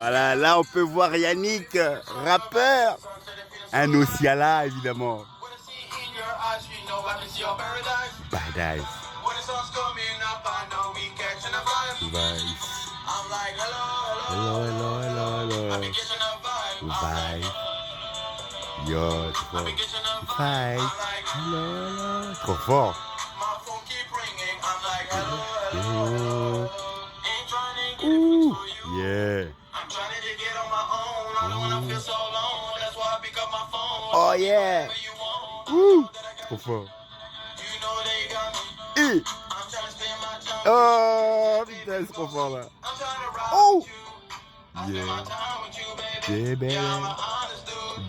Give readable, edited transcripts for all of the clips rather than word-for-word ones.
Voilà, là on peut voir Yannick, rappeur. Un Osiala évidemment. Badass. Vice. Hello, hello, hello, hello. Vice. Yo, trop fort. Vice. Hello, hello. Trop fort. Ouh. Yeah. Oh yeah. Ouh. Trop fort. Et. Oh putain, c'est trop fort là. Oh. Yeah. Yeah, baby.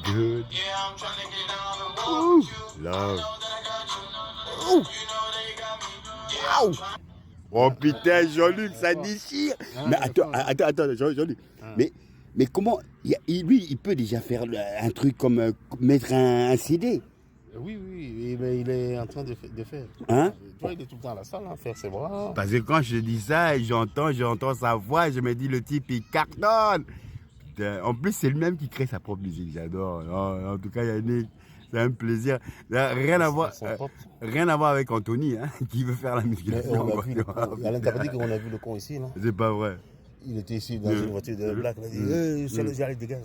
Good. Ouh. Love. Ouh. Wow. Oh putain, Jean-Luc, ça déchire. Mais attends, Jean-Luc. Mais comment lui, il peut déjà faire un truc comme mettre un CD. Oui, il est en train de faire. Hein? Tu vois, il est tout le temps à la salle, faire ses bras. Parce que quand je dis ça, j'entends sa voix, je me dis le type il cartonne. Putain, en plus, c'est le même qui crée sa propre musique, j'adore. En tout cas, Yannick, c'est un plaisir. Rien à voir avec Anthony, hein, qui veut faire la musique. Alain t'a pas dit qu'on a vu le con ici, non? C'est pas vrai. Il était ici dans une voiture de black, il a dit c'est le j'arrête, dégage.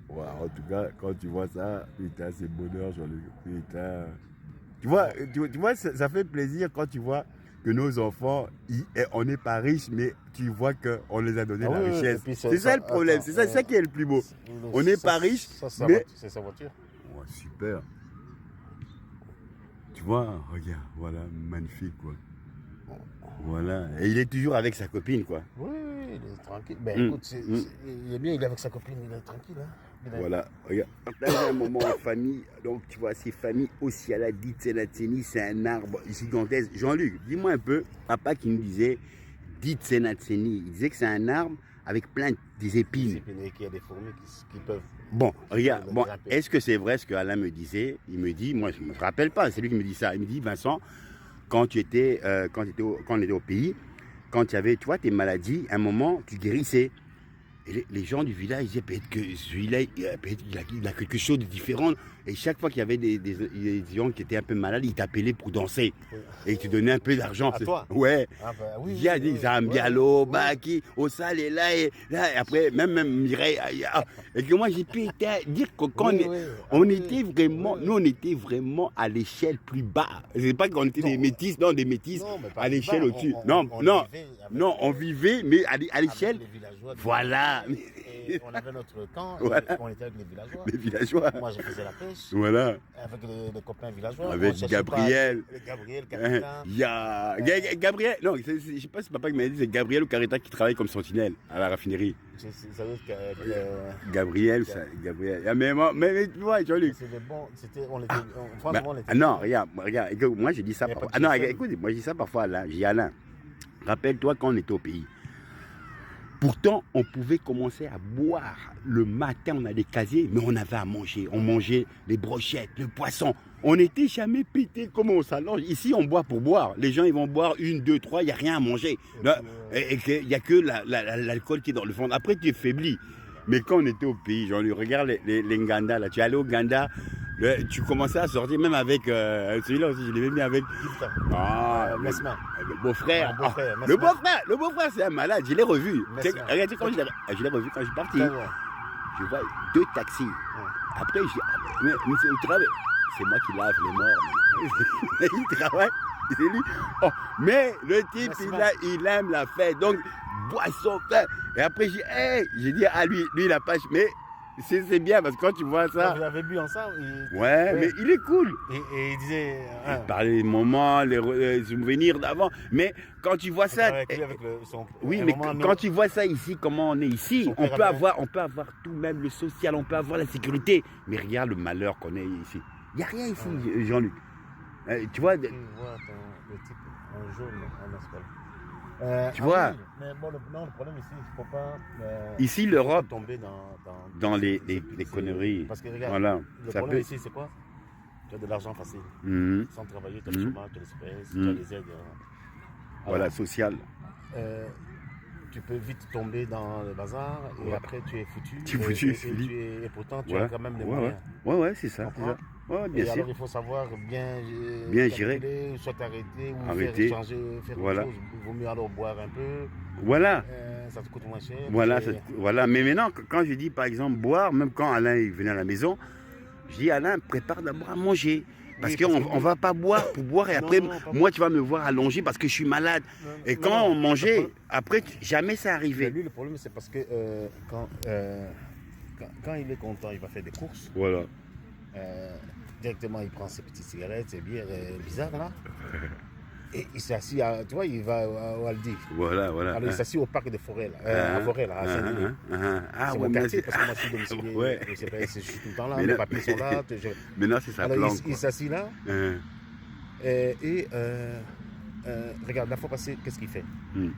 Ouais, en tout cas, quand tu vois ça, putain, c'est bonheur, Jean-Luc. Putain. Tu vois ça fait plaisir quand tu vois que nos enfants, on n'est pas riches, mais tu vois qu'on les a donné la richesse. C'est ça le problème, c'est ça qui est le plus beau. On n'est pas riches, mais... C'est sa voiture. Ouais, super. Tu vois, regarde, voilà, magnifique, quoi. Voilà, et il est toujours avec sa copine, quoi. Oui, il est tranquille. Ben écoute, il est bien, il est avec sa copine, il est tranquille. Hein. Voilà, regarde. Partager un moment en famille, donc tu vois, ces familles Osiala Ditsenatseni, c'est un arbre gigantesque. Jean-Luc, dis-moi un peu, papa qui nous disait Ditsenatseni, il disait que c'est un arbre avec plein des épines. Des épines et qu'il y a des fourmis qui peuvent... Bon, regarde, est-ce que c'est vrai ce que Alain me disait? Il me dit, moi je ne me rappelle pas, c'est lui qui me dit ça. Il me dit, Vincent, quand on était au pays, quand tu avais, tu vois, tes maladies, à un moment, tu guérissais. Et les gens du village disaient peut-être que celui-là, il a quelque chose de différent. Et chaque fois qu'il y avait des gens qui étaient un peu malades, ils t'appelaient pour danser. Et ils te donnaient un peu d'argent. À toi? Ouais. Ah bah oui. Il y a des Zambialo, Baki, Osal et là. Et après, même Mireille. Et que moi, j'ai pu dire que quand on était vraiment à l'échelle plus bas. C'est pas qu'on était des métis, non, des métis à l'échelle au-dessus. Non, on vivait, mais à l'échelle. Voilà. Et on avait notre camp, voilà. On était avec les villageois. Les villageois. Moi, je faisais la pêche. Voilà. Avec les copains villageois. Avec Gabriel. Gabriel, Carita. Il y a Gabriel. Non, je ne sais pas si papa qui m'a dit, c'est Gabriel ou Carita qui travaille comme sentinelle à la raffinerie. Gabriel, ça, Gabriel. Mais tu vois, Jean-Luc. C'était bon, franchement, on était. Non, regarde, moi je dis ça parfois. Ah non, écoute, moi je dis ça parfois Alain. J'ai dit Alain, rappelle-toi quand on était au pays. Pourtant, on pouvait commencer à boire. Le matin, on a des casiers, mais on avait à manger. On mangeait les brochettes, le poisson. On n'était jamais pété comme on s'allonge. Ici, on boit pour boire. Les gens, ils vont boire 1, 2, 3, il n'y a rien à manger. Et il n'y a que l'alcool qui est dans le fond. Après, tu es faibli. Mais quand on était au pays, genre, regarde les Nganda, là. Tu es allé au Ganda, tu commençais à sortir, même avec celui-là aussi, je l'ai mis avec... Le beau-frère. Le beau-frère, c'est un malade. Je l'ai revu. Regarde, quand je l'ai revu quand je suis parti. Je vois 2 taxis. Après, je dis, mais c'est moi qui lave les morts. Il travaille. C'est lui. Oh, mais le type, il aime la fête. Donc, boisson, fête. Et après, j'ai dit, lui, il a pas... Mais c'est bien parce que quand tu vois ça... Vous avez bu ensemble. Mais il est cool. Et il disait... Il parlait des moments, les souvenirs d'avant. Mais quand tu vois ça... Quand tu vois ça ici, comment on est ici, on peut avoir tout, même le social, on peut avoir la sécurité. Mais regarde le malheur qu'on est ici. Il n'y a rien ici, Jean-Luc. Tu vois... Tu vois le type en jaune, en asphalt. Tu vois. Oui, mais bon, le problème ici, il ne faut pas. Ici, l'Europe. Tomber dans les conneries. Parce que regarde, voilà, le problème ici, c'est quoi? Tu as de l'argent facile. Sans travailler, tu as le chômage, tu as l'espèce, tu as les aides. voilà, Alors, social. tu peux vite tomber dans le bazar et Ouais. après tu es foutu. Tu es foutu, et, c'est et dit. et pourtant tu Ouais. as quand même des Ouais, moyens. ouais, c'est ça. Tu C'est ça. comprends? Ouais, bien Et sûr. alors il faut savoir Bien gérer. calculer, soit arrêter ou Arrêter. faire changer, faire Voilà. autre chose. Il vaut mieux alors boire un peu, Voilà. ça te coûte moins cher. Voilà, et- voilà. Mais maintenant, quand je dis par exemple boire, même quand Alain il venait à la maison, je dis Alain, prépare d'abord à manger. Parce Oui, qu'on parce que- ne va pas boire pour boire et Non, après, non, pas moi, tu vas me voir allongé parce que je suis malade. Non, Et non, quand non. on mangeait, Le après, jamais ça Mais arrivait. lui, le problème, c'est parce que quand il est content, il va faire des courses. Voilà. Directement, il prend ses petites cigarettes, ses bières bizarres là. Et il s'assit, tu vois, il va au Aldi. Voilà, voilà. Alors il s'assit au parc de Forêt, là, à Forêt, là, à Saint-Denis. Ah, C'est ouais, mon mais quartier c'est- parce que moi je suis domicilié. Ouais. Je suis tout le temps là, Mais mes là- papiers sont là. Maintenant, c'est sa Alors planque. il s'assit là Hein, et regarde, la fois passée, qu'est-ce qu'il fait? hmm.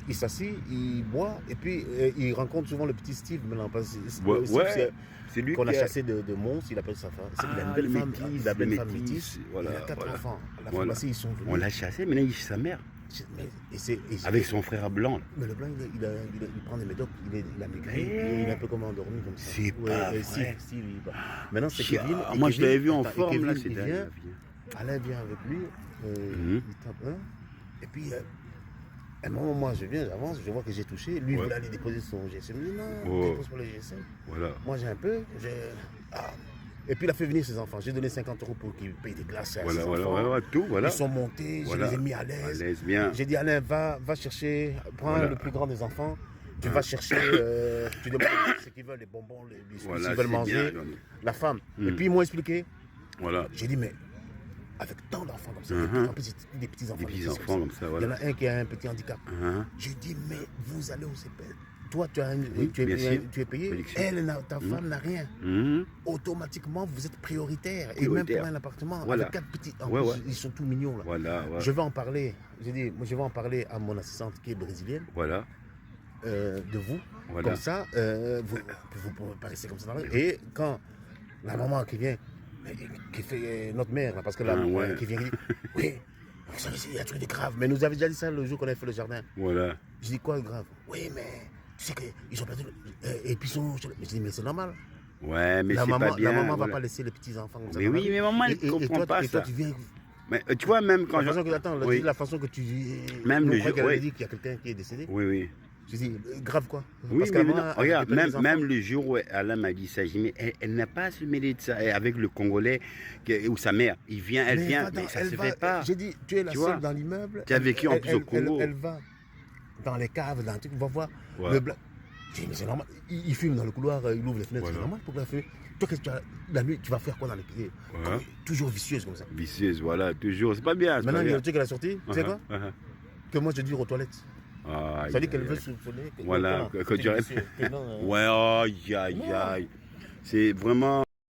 Il s'assit, il boit et puis il rencontre souvent le petit Steve maintenant. Parce que Ouais, Steve, ouais. C'est lui qu'on a qui chassé de Mons, il appelle sa femme. Il a une Ah, belle le femme, métis, il a une belle le femme métis, métisse. voilà, Il a 4 voilà. enfants. La fois Voilà. passée, ils sont venus. On l'a chassé, maintenant il est chez sa mère. Avec son frère blanc. là. Mais le blanc, il prend des médocs, il a maigri, Eh. il est un peu comme endormi comme ça. C'est pas vrai. Si, maintenant c'est Chia, Kevin. et moi, je Kevin- l'avais vu en attends, et forme, là, Kevin, il c'était vient, Alain vient avec lui, Mhm. il tape un, et puis à un moment, moi je viens, j'avance, je vois que j'ai touché, lui il Ouais. voulait aller déposer son GSM. Je dis non, Oh. dépose pas le GSM. Voilà. Moi j'ai un peu, ah. Et puis il a fait venir ses enfants. J'ai donné 50 € pour qu'ils payent des glaces à Voilà, ses voilà, enfants. voilà, tout, voilà. Ils sont montés, Voilà. je les ai mis à À l'aise. l'aise, bien. J'ai dit Alain, va chercher, prends Voilà. le plus grand des enfants. Tu vas chercher, tu demandes ce qu'ils veulent, les bonbons, les biscuits, Voilà, s'ils veulent c'est manger, bien. la femme. Mm. Et puis ils m'ont expliqué. Voilà. J'ai dit, mais avec tant d'enfants comme ça, Mhm. en plus c'est des petits enfants. Des petits enfants comme ça, Il y voilà. en a un qui a un petit handicap. Hein, J'ai dit, mais vous allez au CPS. Toi, tu, as Oui, bien sûr. tu es payé. Collection. Ta femme n'a rien. mhm. Automatiquement, vous êtes prioritaire. Et Prioritaire. même pour un appartement, Voilà. avec 4 petits. En Ouais, plus, ouais. ils sont tout mignons là. Voilà, voilà. Je vais en parler. J'ai dit, moi, je vais en parler à mon assistante qui est brésilienne, Voilà, de vous. voilà. Comme ça, vous ne pouvez pas rester comme ça dans la rue. Et quand la maman qui vient, qui fait notre mère, là, parce que la Ah, ouais. qui vient, qui dit, oui, vous savez, il y a un truc de grave. Mais nous avait déjà dit ça le jour qu'on a fait le jardin. Voilà. Je dis, quoi de grave? Oui, mais tu sais qu'ils ont perdu. Et puis ils sont. Mais je dis, mais c'est normal. Ouais, mais La c'est maman, pas bien. la maman va voilà. pas laisser les petits enfants comme ça. Mais dans la oui, rue. mais maman, elle Et comprend toi, pas et toi, ça. tu viens. Mais tu vois, même quand La façon que, attends, Oui. la façon que tu. Même le je crois jour- qu'elle avait oui. dit qu'il y a quelqu'un qui est décédé. Oui, oui. Je dis, grave quoi? Oui, Parce mais qu'à non, moi, regarde, elle a même, des enfants. même le jour où Alain m'a dit ça, j'ai dit, mais elle n'a pas à se mêler de ça. Et avec le Congolais, ou sa mère, il vient, elle Mais vient, va dans- mais ça elle se va- fait pas. J'ai dit, tu es la Tu seule vois, dans l'immeuble. tu as vécu en plus au Congo. Elle va dans les caves, dans un truc, va voir Ouais. le blanc. J'ai dit, mais c'est normal. Il fume dans le couloir, il ouvre les fenêtres, Voilà. c'est normal pour la fumer. Toi, qu'est-ce que tu as la nuit, tu vas faire quoi dans les pieds? Ouais. Toujours vicieuse comme ça. Vicieuse, voilà, toujours. C'est pas bien. c'est Maintenant, pas il y a bien. le truc qu'elle a sorti, tu sais quoi? Uh-huh. Que moi, je dis aux toilettes. Aïe, Ça dit aïe, qu'elle veut aïe. soupçonner. Voilà, que tu que non, Ouais, aïe, aïe, Non. aïe. C'est vraiment.